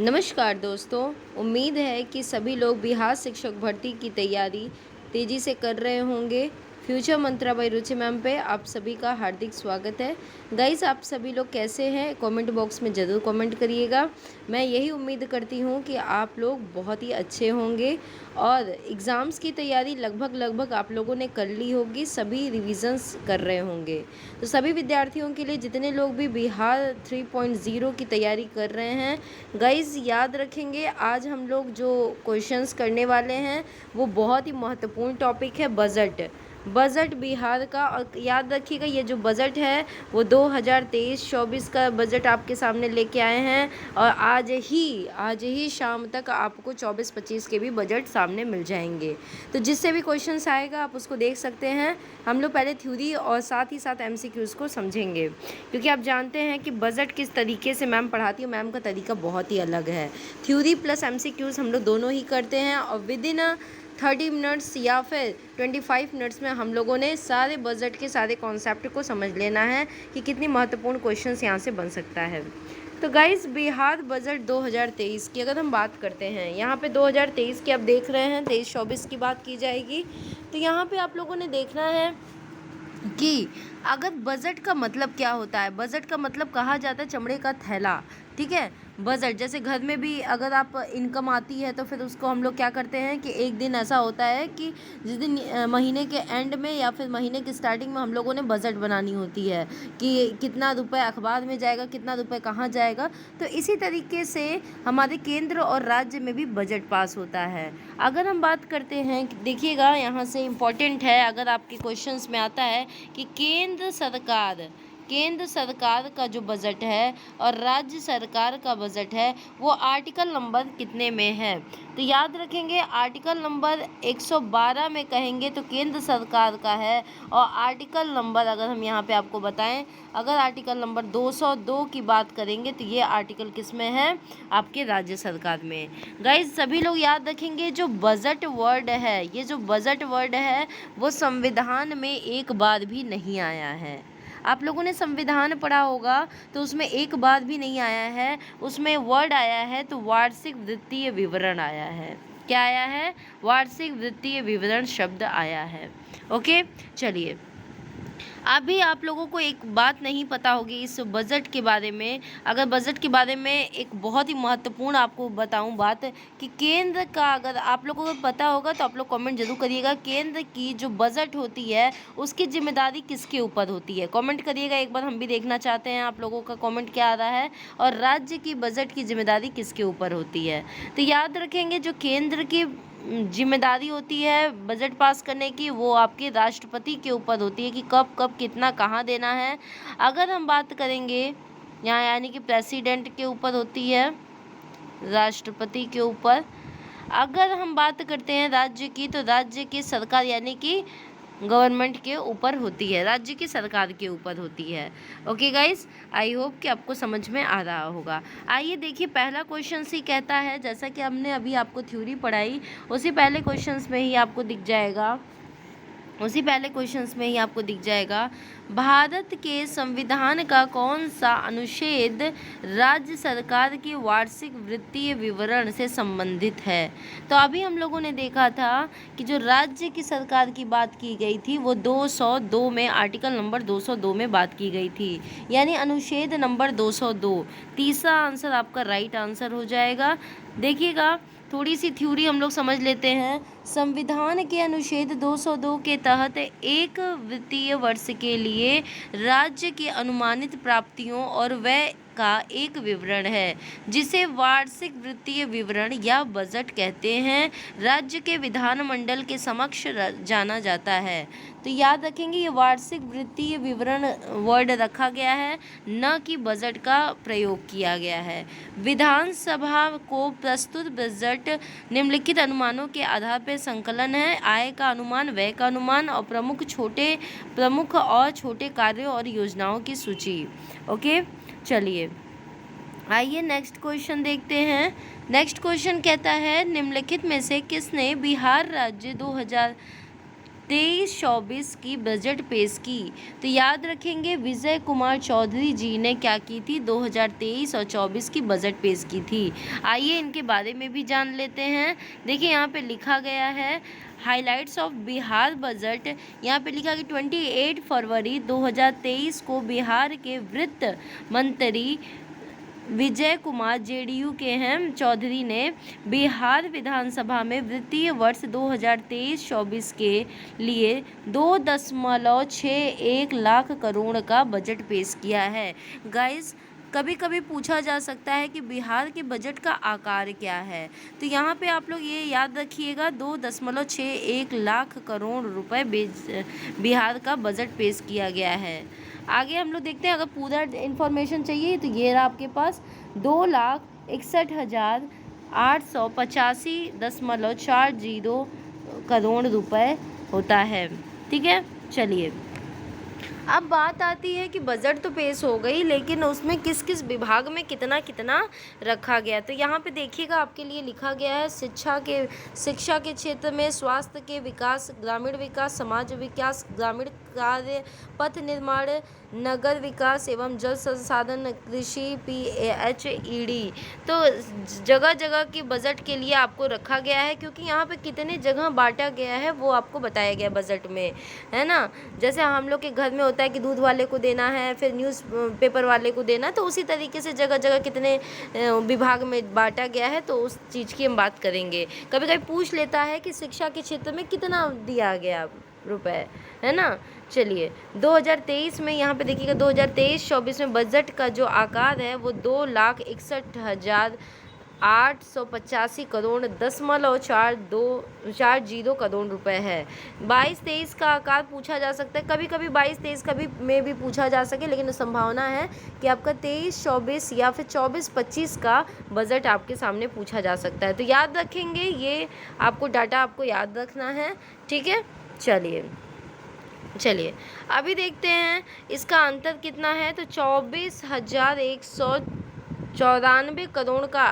नमस्कार दोस्तों। उम्मीद है कि सभी लोग बिहार शिक्षक भर्ती की तैयारी तेज़ी से कर रहे होंगे। Future Mantra by Ruchi ma'am पे आप सभी का हार्दिक स्वागत है। गाइस, आप सभी लोग कैसे हैं? कमेंट बॉक्स में ज़रूर कमेंट करिएगा। मैं यही उम्मीद करती हूँ कि आप लोग बहुत ही अच्छे होंगे और एग्ज़ाम्स की तैयारी लगभग आप लोगों ने कर ली होगी, सभी रिविज़न्स कर रहे होंगे। तो सभी विद्यार्थियों के लिए, जितने लोग भी बिहार 3.0 की तैयारी कर रहे हैं, गाइज याद रखेंगे आज हम लोग जो क्वेश्चंस करने वाले हैं वो बहुत ही महत्वपूर्ण टॉपिक है, बजट बिहार का। और याद रखिएगा, ये जो बजट है वो 2023-24 का बजट आपके सामने लेके आए हैं और आज ही शाम तक आपको 24-25 के भी बजट सामने मिल जाएंगे। तो जिससे भी क्वेश्चंस आएगा आप उसको देख सकते हैं। हम लोग पहले थ्योरी और साथ ही साथ एमसीक्यूज़ को समझेंगे, क्योंकि आप जानते हैं कि बजट किस तरीके से मैम पढ़ाती है। मैम का तरीका बहुत ही अलग है। थ्योरी प्लस एमसीक्यूज़ हम लोग दोनों ही करते हैं और विद इन 30 मिनट्स या फिर 25 मिनट्स में हम लोगों ने सारे बजट के सारे कॉन्सेप्ट को समझ लेना है कि कितनी महत्वपूर्ण क्वेश्चंस यहाँ से बन सकता है। तो गाइस, बिहार बजट 2023 की अगर हम बात करते हैं, यहाँ पे 2023 की आप देख रहे हैं, 23-24 की बात की जाएगी। तो यहाँ पे आप लोगों ने देखना है कि अगर बजट का मतलब क्या होता है। बजट का मतलब कहा जाता है चमड़े का थैला, ठीक है। बजट जैसे घर में भी अगर आप इनकम आती है तो फिर उसको हम लोग क्या करते हैं कि एक दिन ऐसा होता है कि जिस दिन महीने के एंड में या फिर महीने की स्टार्टिंग में हम लोगों ने बजट बनानी होती है कि कितना रुपए अखबार में जाएगा, कितना रुपए कहाँ जाएगा। तो इसी तरीके से हमारे केंद्र और राज्य में भी बजट पास होता है। अगर हम बात करते हैं, देखिएगा यहाँ से इम्पॉर्टेंट है, अगर आपके क्वेश्चंस में आता है कि केंद्र सरकार का जो बजट है और राज्य सरकार का बजट है वो आर्टिकल नंबर कितने में है। तो याद रखेंगे, आर्टिकल नंबर 112 में कहेंगे तो केंद्र सरकार का है। और आर्टिकल नंबर अगर हम यहाँ पे आपको बताएं, अगर आर्टिकल नंबर 202 की बात करेंगे तो ये आर्टिकल किस में है, आपके राज्य सरकार में। गाइज सभी लोग याद रखेंगे, जो बजट वर्ड है, ये जो बजट वर्ड है वो संविधान में एक बार भी नहीं आया है। आप लोगों ने संविधान पढ़ा होगा तो उसमें एक बार भी नहीं आया है। उसमें वर्ड आया है तो वार्षिक वित्तीय विवरण आया है। क्या आया है? वार्षिक वित्तीय विवरण शब्द आया है। ओके, चलिए। अभी आप लोगों को एक बात नहीं पता होगी इस बजट के बारे में। अगर बजट के बारे में एक बहुत ही महत्वपूर्ण आपको बताऊं बात, कि केंद्र का अगर आप लोगों को पता होगा तो आप लोग कमेंट जरूर करिएगा। केंद्र की जो बजट होती है उसकी जिम्मेदारी किसके ऊपर होती है, कमेंट करिएगा। एक बार हम भी देखना चाहते हैं आप लोगों का कमेंट क्या आ रहा है। और राज्य की बजट की जिम्मेदारी किसके ऊपर होती है। तो याद रखेंगे, जो केंद्र की जिम्मेदारी होती है बजट पास करने की, वो आपके राष्ट्रपति के ऊपर होती है कि कब कब कितना कहाँ देना है। अगर हम बात करेंगे यहाँ, यानी कि प्रेसिडेंट के ऊपर होती है, राष्ट्रपति के ऊपर। अगर हम बात करते हैं राज्य की, तो राज्य की सरकार यानी कि गवर्नमेंट के ऊपर होती है, राज्य की सरकार के ऊपर होती है। ओके गाइस, आई होप कि आपको समझ में आ रहा होगा। आइए देखिए, पहला क्वेश्चन ही कहता है, जैसा कि हमने अभी आपको थ्योरी पढ़ाई उसी पहले क्वेश्चंस में ही आपको दिख जाएगा, भारत के संविधान का कौन सा अनुच्छेद राज्य सरकार की वार्षिक वित्तीय विवरण से संबंधित है। तो अभी हम लोगों ने देखा था कि जो राज्य की सरकार की बात की गई थी वो 202 में, आर्टिकल नंबर 202 में बात की गई थी, यानी अनुच्छेद नंबर 202। तीसरा आंसर आपका राइट आंसर हो जाएगा। देखिएगा, थोड़ी सी थ्योरी हम लोग समझ लेते हैं। संविधान के अनुच्छेद 202 के तहत एक वित्तीय वर्ष के लिए राज्य की अनुमानित प्राप्तियों और व्यय का एक विवरण है, जिसे वार्षिक वित्तीय विवरण या बजट कहते हैं, राज्य के विधानमंडल के समक्ष जाना जाता है। तो याद रखेंगे, ये वार्षिक वित्तीय विवरण वर्ड रखा गया है, न कि बजट का प्रयोग किया गया है। विधानसभा को प्रस्तुत बजट निम्नलिखित अनुमानों के आधार पर संकलन है: आय का अनुमान, व्यय का अनुमान और प्रमुख और छोटे कार्यों और योजनाओं की सूची। ओके, चलिए आइए नेक्स्ट क्वेश्चन देखते हैं। नेक्स्ट क्वेश्चन कहता है, निम्नलिखित में से किसने बिहार राज्य 23-24 की बजट पेश की। तो याद रखेंगे विजय कुमार चौधरी जी ने क्या की थी, 2023 और 24 की बजट पेश की थी। आइए इनके बारे में भी जान लेते हैं। देखिए यहाँ पे लिखा गया है हाइलाइट्स ऑफ बिहार बजट। यहाँ पे लिखा कि 28 फरवरी 2023 को बिहार के वित्त मंत्री विजय कुमार जेडीयू के हैं चौधरी ने बिहार विधानसभा में वित्तीय वर्ष 2023-24 के लिए 2.61 लाख करोड़ का बजट पेश किया है। गाइस, कभी कभी पूछा जा सकता है कि बिहार के बजट का आकार क्या है, तो यहाँ पे आप लोग ये याद रखिएगा 2.61 लाख करोड़ रुपए बिहार का बजट पेश किया गया है। आगे हम लोग देखते हैं, अगर पूरा इन्फॉर्मेशन चाहिए तो ये रहा आपके पास 2,61,885.40 करोड़ रुपए होता है। ठीक है, चलिए अब बात आती है कि बजट तो पेश हो गई, लेकिन उसमें किस किस विभाग में कितना कितना रखा गया। तो यहाँ पे देखिएगा आपके लिए लिखा गया है शिक्षा के क्षेत्र में स्वास्थ्य के विकास, ग्रामीण विकास, समाज विकास, ग्रामीण कार्य, पथ निर्माण, नगर विकास एवं जल संसाधन, कृषि, PHED। तो जगह जगह की बजट के लिए आपको रखा गया है, क्योंकि यहाँ पे कितने जगह बांटा गया है वो आपको बताया गया बजट में, है ना। जैसे हम लोग के घर में होता है कि दूध वाले को देना है, फिर न्यूज़ पेपर वाले को देना, तो उसी तरीके से जगह जगह कितने विभाग में बांटा गया है, तो उस चीज़ की हम बात करेंगे। कभी कभी पूछ लेता है कि शिक्षा के क्षेत्र में कितना दिया गया रुपए, है ना। चलिए 2023 में यहाँ पे देखिएगा 2023-24 में बजट का जो आकार है वो 2,61,885 करोड़ 0.40 करोड़ रुपए है। 22-23 का आकार पूछा जा सकता है, कभी कभी 22-23 कभी में भी पूछा जा सके, लेकिन संभावना है कि आपका 23-24 या फिर 24-25 का बजट आपके सामने पूछा जा सकता है। तो याद रखेंगे, ये आपको डाटा आपको याद रखना है। ठीक है, चलिए अभी देखते हैं इसका अंतर कितना है। तो 24,194 करोड़ का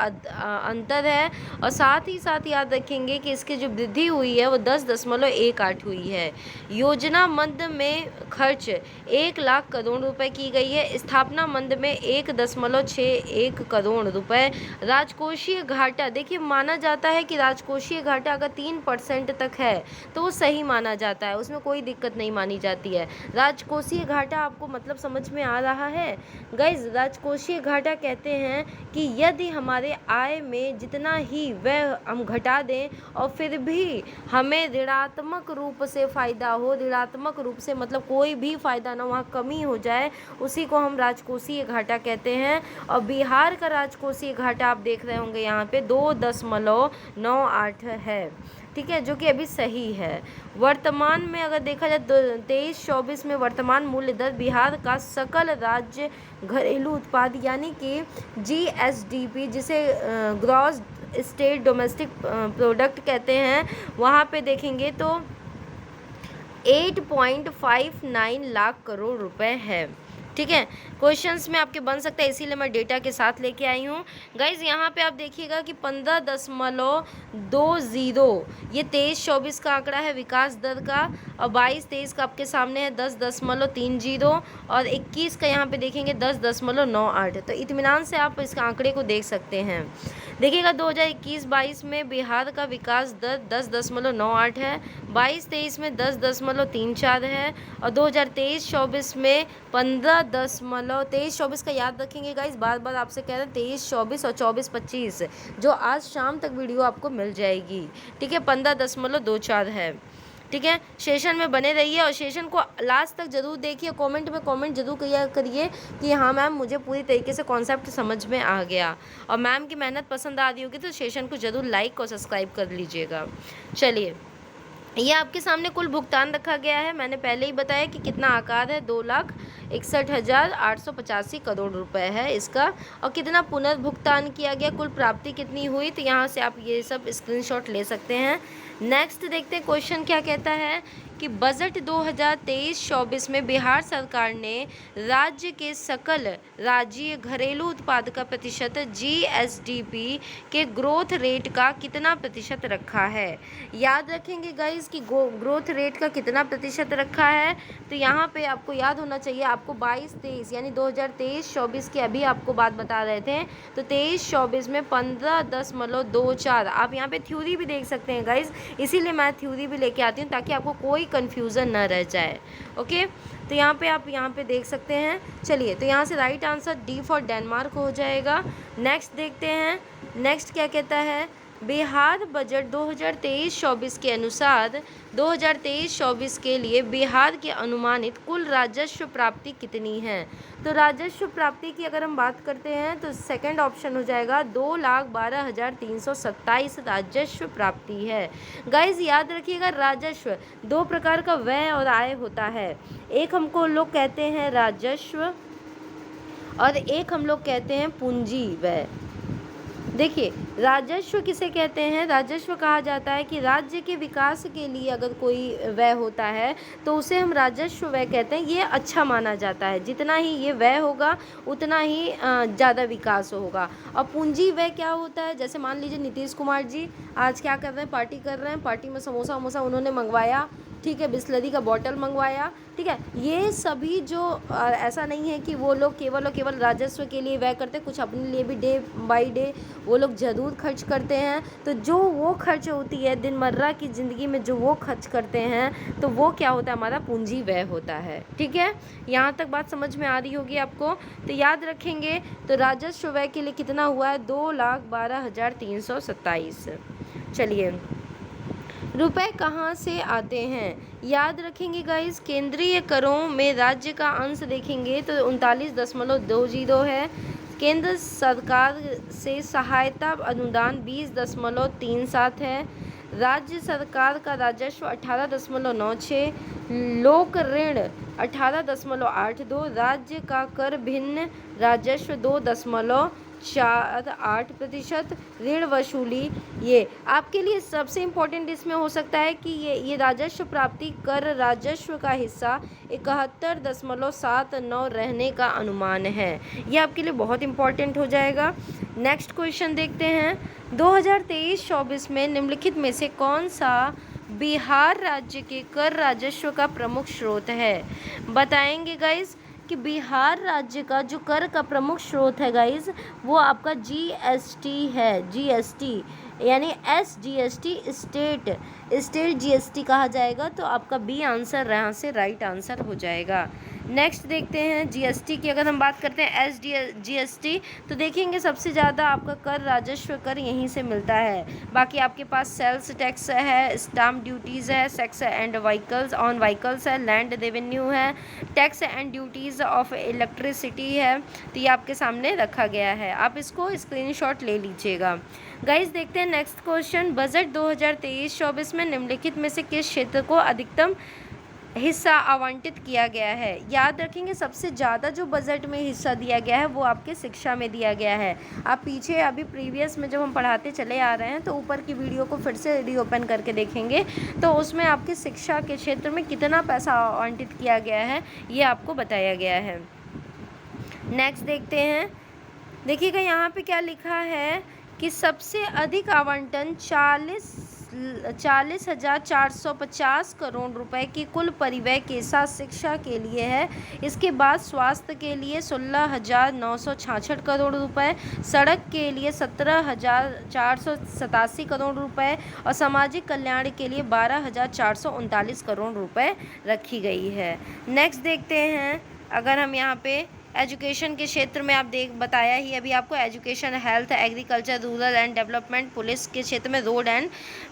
अंतर है, और साथ ही साथ याद रखेंगे कि इसकी जो वृद्धि हुई है वो 10.18 हुई है। योजना मद में खर्च 1 लाख करोड़ रुपए की गई है, स्थापना मद में 1.61 करोड़ रुपए। राजकोषीय घाटा, देखिए माना जाता है कि राजकोषीय घाटा अगर 3% तक है तो वो सही माना जाता है, उसमें कोई दिक्कत नहीं मानी जाती है। राजकोषीय घाटा आपको मतलब समझ में आ रहा है गाइज? राजकोषीय घाटा कहते हैं कि यदि हमारे आय में जितना ही वह हम घटा दें और फिर भी हमें ऋणात्मक रूप से फ़ायदा हो, ऋणात्मक रूप से मतलब कोई भी फ़ायदा ना, वहाँ कमी हो जाए, उसी को हम राजकोषीय घाटा कहते हैं। और बिहार का राजकोषीय घाटा आप देख रहे होंगे यहाँ पे 2.98 है। ठीक है, जो कि अभी सही है। वर्तमान में अगर देखा जाए 23-24 में वर्तमान मूल्य दर बिहार का सकल राज्य घरेलू उत्पाद यानी कि GSDP, जिसे ग्रॉस स्टेट डोमेस्टिक प्रोडक्ट कहते हैं, वहाँ पे देखेंगे तो 8.59 लाख करोड़ रुपए है। ठीक है, क्वेश्चंस में आपके बन सकता है, इसीलिए मैं डेटा के साथ लेके आई हूँ। गाइज यहाँ पे आप देखिएगा कि 15.20 ये 23-24 का आंकड़ा है विकास दर का, और 22-23 का आपके सामने है 10.30, और 21 का यहाँ पे देखेंगे 10.98। तो इत्मीनान से आप इस आंकड़े को देख सकते हैं। देखिएगा 2021-22 में बिहार का विकास दर 10.98 है, 22-23 में 10.34 है, और 2023-24 में 23-24 का याद रखेंगे गाइस, बार बार आपसे कह रहे हैं 23-24 और 24-25, जो आज शाम तक वीडियो आपको मिल जाएगी। ठीक है, 15.24 है। ठीक है, सेशन में बने रहिए और सेशन को लास्ट तक जरूर देखिए। कमेंट में कमेंट जरूर किया करिए कि हाँ मैम मुझे पूरी तरीके से कॉन्सेप्ट समझ में आ गया, और मैम की मेहनत पसंद आ रही होगी तो सेशन को जरूर लाइक और सब्सक्राइब कर लीजिएगा। चलिए, ये आपके सामने कुल भुगतान रखा गया है, मैंने पहले ही बताया कि कितना आकार है, 2,61,885 करोड़ रुपए है इसका, और कितना पुनर्भुगतान किया गया, कुल प्राप्ति कितनी हुई, तो यहाँ से आप ये सब स्क्रीनशॉट ले सकते हैं। नेक्स्ट देखते हैं क्वेश्चन क्या कहता है कि बजट 2023-24 में बिहार सरकार ने राज्य के सकल राज्य घरेलू उत्पाद का प्रतिशत GSDP के ग्रोथ रेट का कितना प्रतिशत रखा है। याद रखेंगे गाइस कि ग्रोथ रेट का कितना प्रतिशत रखा है। तो यहाँ पे आपको याद होना चाहिए, आपको 22-23 यानी 2023-24 की अभी आपको बात बता रहे थे, तो 23-24 में 15.24। आप यहाँ पे थ्योरी भी देख सकते हैं गाइस, इसीलिए मैं थ्योरी भी लेके आती हूँ ताकि आपको कोई कन्फ्यूज़न ना रह जाए। ओके, तो यहाँ पे आप यहाँ पे देख सकते हैं। चलिए, तो यहाँ से right answer D for Denmark हो जाएगा। नेक्स्ट देखते हैं, नेक्स्ट क्या कहता है। बिहार बजट 2023-24 के अनुसार 2023-24 के लिए बिहार की अनुमानित कुल राजस्व प्राप्ति कितनी है। तो राजस्व प्राप्ति की अगर हम बात करते हैं तो सेकंड ऑप्शन हो जाएगा 2,12,327 राजस्व प्राप्ति है। गाइज याद रखिएगा, राजस्व दो प्रकार का व्यय और आय होता है। एक हमको लोग कहते हैं राजस्व और एक हम लोग कहते हैं पूंजी व्यय। देखिए, राजस्व किसे कहते हैं। राजस्व कहा जाता है कि राज्य के विकास के लिए अगर कोई व्यय होता है तो उसे हम राजस्व व्यय कहते हैं। ये अच्छा माना जाता है, जितना ही ये व्यय होगा उतना ही ज़्यादा विकास होगा। और पूंजी व्यय क्या होता है, जैसे मान लीजिए नीतीश कुमार जी आज क्या कर रहे हैं, पार्टी कर रहे हैं, पार्टी में समोसा वमोसा उन्होंने मंगवाया, ठीक है, बिस्लरी का बॉटल मंगवाया, ठीक है। ये सभी जो ऐसा नहीं है कि वो लोग केवल और केवल राजस्व के लिए व्यय करते हैं, कुछ अपने लिए भी डे बाय डे वो लोग ज़रूर खर्च करते हैं। तो जो वो खर्च होती है दिनमर्रा की ज़िंदगी में, जो वो खर्च करते हैं, तो वो क्या होता है, हमारा पूंजी व्यय होता है। ठीक है, यहाँ तक बात समझ में आ रही होगी आपको। तो याद रखेंगे, तो राजस्व व्यय के लिए कितना हुआ है, 2,12,327। चलिए, रुपए कहाँ से आते हैं, याद रखेंगे गाइस, केंद्रीय करों में राज्य का अंश देखेंगे तो 39.20 है। केंद्र सरकार से सहायता अनुदान 20.37 है। राज्य सरकार का राजस्व 18.96, लोक ऋण 18.82, राज्य का कर भिन्न राजस्व 2.48%, ऋण वसूली। ये आपके लिए सबसे इम्पोर्टेंट इसमें हो सकता है कि ये राजस्व प्राप्ति कर राजस्व का हिस्सा 71.79 रहने का अनुमान है। ये आपके लिए बहुत इम्पोर्टेंट हो जाएगा। नेक्स्ट क्वेश्चन देखते हैं, 2023-24 में निम्नलिखित में से कौन सा बिहार राज्य के कर राजस्व का प्रमुख स्रोत है। बताएंगे गाइज कि बिहार राज्य का जो कर का प्रमुख स्रोत है गाइज, वो आपका GST है। GST यानी SGST, स्टेट GST कहा जाएगा। तो आपका बी आंसर यहाँ से राइट आंसर हो जाएगा। नेक्स्ट देखते हैं, GST की अगर हम बात करते हैं SGST, तो देखेंगे सबसे ज़्यादा आपका कर राजस्व कर यहीं से मिलता है। बाकी आपके पास सेल्स टैक्स है, स्टाम्प ड्यूटीज़ है, sex and vehicles on vehicles है, लैंड रेवेन्यू है, tax and duties of electricity है। तो ये आपके सामने रखा गया है, आप इसको स्क्रीनशॉट ले लीजिएगा। गाइस देखते हैं नेक्स्ट क्वेश्चन, बजट 2023-24 में निम्नलिखित में से किस क्षेत्र को अधिकतम हिस्सा आवंटित किया गया है। याद रखेंगे, सबसे ज़्यादा जो बजट में हिस्सा दिया गया है वो आपके शिक्षा में दिया गया है। आप पीछे अभी प्रीवियस में जब हम पढ़ाते चले आ रहे हैं तो ऊपर की वीडियो को फिर से रीओपन करके देखेंगे तो उसमें आपके शिक्षा के क्षेत्र में कितना पैसा आवंटित किया गया है ये आपको बताया गया है। नेक्स्ट देखते हैं, देखिएगा यहाँ पे क्या लिखा है कि सबसे अधिक आवंटन 40,450 करोड़ रुपए की कुल परिव्यय के साथ शिक्षा के लिए है। इसके बाद स्वास्थ्य के लिए 16,966 करोड़ रुपए, सड़क के लिए 17,487 करोड़ रुपए और सामाजिक कल्याण के लिए 12,439 करोड़ रुपए रखी गई है। नेक्स्ट देखते हैं, अगर हम यहाँ पे एजुकेशन के क्षेत्र में आप बताया ही अभी आपको, education, health, agriculture, rural and development, police के क्षेत्र में रोड एंड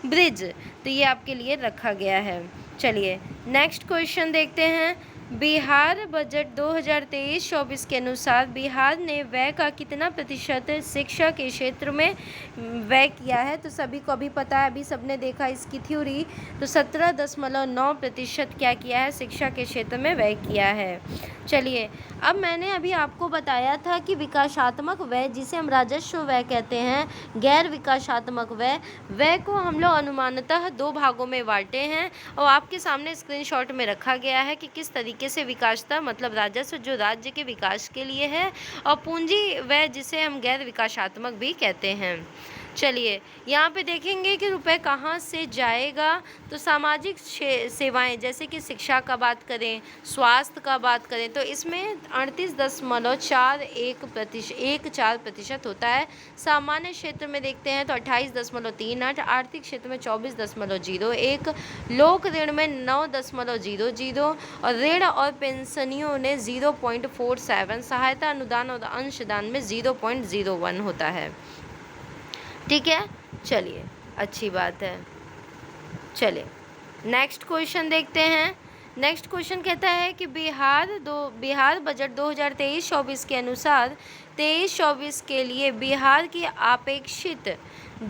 ब्रिज, तो ये आपके लिए रखा गया है। चलिए नेक्स्ट क्वेश्चन देखते हैं, बिहार बजट 2023-24 के अनुसार बिहार ने व्यय का कितना प्रतिशत शिक्षा के क्षेत्र में व्यय किया है? तो सभी को अभी पता है, अभी सबने देखा इसकी थ्योरी। तो 17.9% क्या किया है, शिक्षा के क्षेत्र में व्यय किया है। चलिए, अब मैंने अभी आपको बताया था कि विकासात्मक व्यय, जिसे हम राजस्व व्यय कहते हैं, गैर विकासात्मक व्यय को हम लोग अनुमानतः 2 भागों में बांटे हैं और आपके सामने स्क्रीनशॉट में रखा गया है कि किस तरीके से विकासता, मतलब राजस्व जो राज्य के विकास के लिए है, और पूंजी व्यय जिसे हम गैर विकासात्मक भी कहते हैं। चलिए, यहाँ पे देखेंगे कि रुपए कहाँ से जाएगा। तो सामाजिक सेवाएं जैसे कि शिक्षा का बात करें, स्वास्थ्य का बात करें, तो इसमें 38.14% होता है। सामान्य क्षेत्र में देखते हैं तो 28.38, आर्थिक क्षेत्र में 24.01, लोक ऋण में 9.00 और ऋण और पेंशनियों ने 0.47, सहायता अनुदान और अंशदान में 0.01 होता है। ठीक है, चलिए, अच्छी बात है। चलिए, नेक्स्ट क्वेश्चन देखते हैं। नेक्स्ट क्वेश्चन कहता है कि बिहार बजट 2023-24 के अनुसार 23-24 के लिए बिहार की अपेक्षित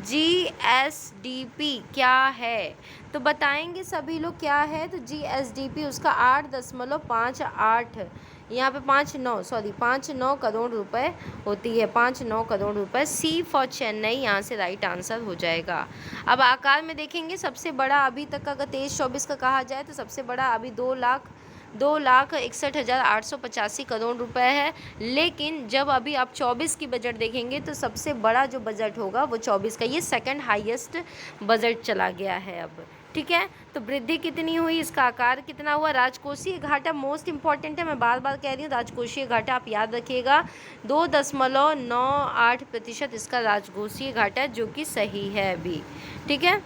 GSDP क्या है? तो बताएंगे सभी लोग क्या है। तो GSDP उसका 8.58, यहाँ पे 5.9 करोड़ रुपए होती है, 5.9 करोड़ रुपए। सी फॉर चेन्नई यहाँ से राइट आंसर हो जाएगा। अब आकार में देखेंगे, सबसे बड़ा अभी तक का अगर 23-24 का कहा जाए तो सबसे बड़ा अभी 2,61,885 करोड़ रुपए है। लेकिन जब अभी आप 24 की बजट देखेंगे तो सबसे बड़ा जो बजट होगा वो 24 का, ये सेकंड हाईएस्ट बजट चला गया है अब। ठीक है, तो वृद्धि कितनी हुई, इसका आकार कितना हुआ, राजकोषीय घाटा मोस्ट इंपॉर्टेंट है, मैं बार बार कह रही हूँ, राजकोषीय घाटा आप याद रखिएगा, 2.98% इसका राजकोषीय घाटा है, जो कि सही है अभी। ठीक है,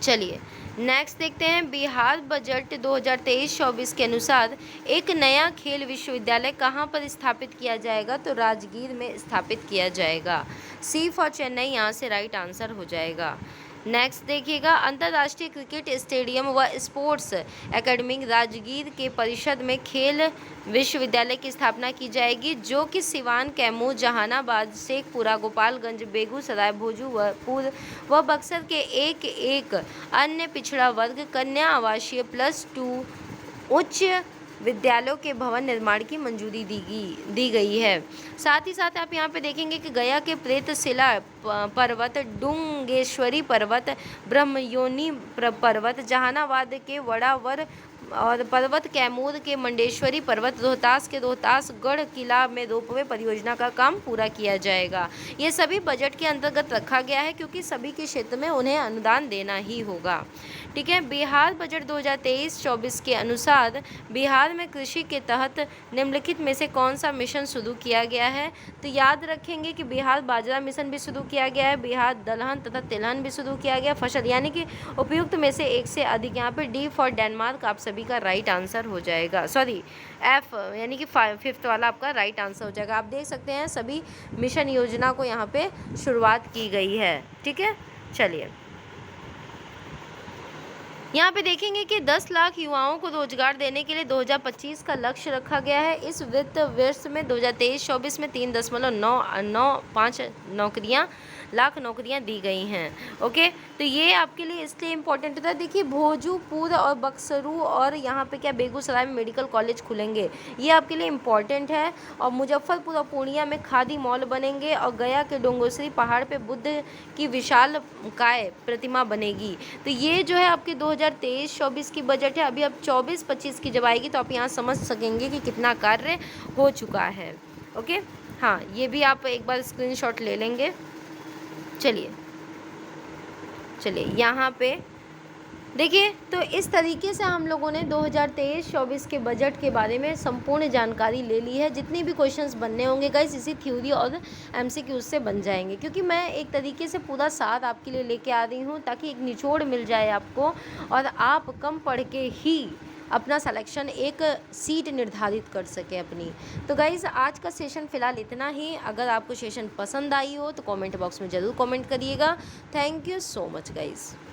चलिए नेक्स्ट देखते हैं। बिहार बजट 2023-24 के अनुसार एक नया खेल विश्वविद्यालय कहाँ पर स्थापित किया जाएगा? तो राजगीर में स्थापित किया जाएगा। सी फॉर चेन्नई यहाँ से राइट आंसर हो जाएगा। नेक्स्ट देखिएगा, अंतर्राष्ट्रीय क्रिकेट स्टेडियम व स्पोर्ट्स एकेडमी राजगीर के परिषद में खेल विश्वविद्यालय की स्थापना की जाएगी, जो कि सिवान, कैमूर, जहानाबाद, शेखपुरा, गोपालगंज, बेगूसराय, भोजपुर व बक्सर के एक अन्य पिछड़ा वर्ग कन्या आवासीय +2 उच्च विद्यालयों के भवन निर्माण की मंजूरी दी गई है। साथ ही साथ आप यहाँ पे देखेंगे कि गया के प्रेतशिला पर्वत, डुंगेश्वरी पर्वत, ब्रह्मयोनी पर्वत, जहानाबाद के वड़ावर और पर्वत, कैमूर के मंडेश्वरी पर्वत, रोहतास के रोहतासगढ़ किला में रोपवे परियोजना का काम पूरा किया जाएगा। ये सभी बजट के अंतर्गत रखा गया है, क्योंकि सभी के क्षेत्र में उन्हें अनुदान देना ही होगा। ठीक है, बिहार बजट 2023-24 के अनुसार बिहार में कृषि के तहत निम्नलिखित में से कौन सा मिशन शुरू किया गया है? तो याद रखेंगे कि बिहार बाजरा मिशन भी शुरू किया गया है, बिहार दलहन तथा तिलहन भी शुरू किया गया, फसल यानी कि उपयुक्त में से एक से अधिक। यहाँ पे डी फॉर डेनमार्क आप सभी का राइट आंसर हो जाएगा, सॉरी एफ यानी कि 5th वाला आपका राइट आंसर हो जाएगा। आप देख सकते हैं सभी मिशन योजना को यहाँ पे शुरुआत की गई है। ठीक है, चलिए यहाँ पे देखेंगे कि 10 लाख युवाओं को रोजगार देने के लिए 2025 का लक्ष्य रखा गया है। इस वित्त वर्ष में 2023-24 में 3.95 लाख नौकरियां दी गई हैं। ओके, तो ये आपके लिए इसलिए इम्पोर्टेंट होता है। देखिए, भोजपुर और बक्सरू और यहाँ पे क्या बेगूसराय में मेडिकल कॉलेज खुलेंगे, ये आपके लिए इम्पोर्टेंट है। और मुजफ्फरपुर और पूर्णिया में खादी मॉल बनेंगे और गया के डोंगोश्री पहाड़ पे बुद्ध की विशाल काय प्रतिमा बनेगी। तो ये जो है आपके 2023-24 की बजट है। अभी अब 24-25 की जब आएगी तो आप यहाँ समझ सकेंगे कि कितना कार्य हो चुका है। ओके, हाँ, ये भी आप एक बार स्क्रीनशॉट ले लेंगे। चलिए यहाँ पे देखिए, तो इस तरीके से हम लोगों ने 2023-24 के बजट के बारे में संपूर्ण जानकारी ले ली है। जितनी भी क्वेश्चंस बनने होंगे गाइस, इसी थ्योरी और MCQ से बन जाएंगे, क्योंकि मैं एक तरीके से पूरा साथ आपके लिए लेके आ रही हूँ, ताकि एक निचोड़ मिल जाए आपको और आप कम पढ़ के ही अपना सिलेक्शन, एक सीट निर्धारित कर सके अपनी। तो गाइज़, आज का सेशन फ़िलहाल इतना ही। अगर आपको सेशन पसंद आई हो तो कमेंट बॉक्स में ज़रूर कमेंट करिएगा। Thank you so much guys.